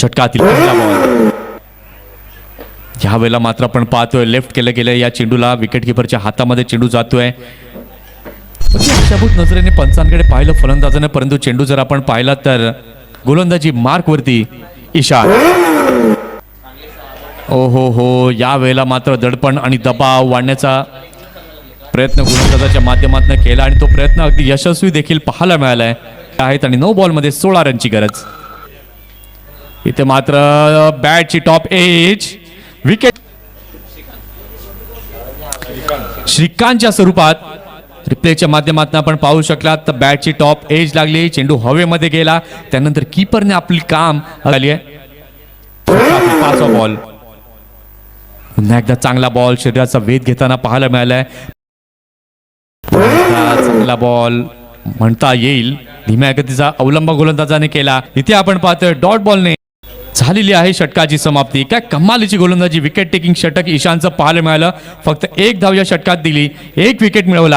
षटकातील पहिला बॉल. यावेळेला मात्र आपण पाहतोय लेफ्ट केलं गेलं या चेंडूला. विकेट किपरच्या हातामध्ये चेंडू जातोय. अशाभूत नजरेने पंचांकडे पाहिलं फलंदाजाने, परंतु चेंडू जर आपण पाहिला तर गोलंदाजी मार्क वरती इशार. ओ हो, या वेळेला मात्र दडपण आणि दबाव वाढण्याचा प्रयत्न गोलंदाजाच्या माध्यमातून केला आणि तो प्रयत्न अगदी यशस्वी देखील पाहायला मिळालाय आहेत. आणि 9 बॉलमध्ये 16 रनची गरज. इथे मात्र बॅटची टॉप एज विकेट श्रीकांतच्या स्वरूपात रिप्लेच्या माध्यमातून आपण पाहू शकलात. तर बॅटची टॉप एज लागली, चेंडू हवेमध्ये गेला, त्यानंतर कीपरने आपली काम आली आहे. पाचवा बॉल, पुन्हा एकदा चांगला बॉल शरीराचा वेध घेताना पाहायला मिळालाय. चांगला बॉल म्हणता येईल. धीम्या गतीचा अवलंब गोलंदाजाने केला. इथे आपण पाहतोय डॉट बॉलने झालेली आहे षटकाची समाप्ती. काय कमालीची गोलंदाजी, विकेट टेकिंग षटक ईशानचं पाहायला मिळालं. फक्त 1 धाव या षटकात दिली, 1 विकेट मिळवला.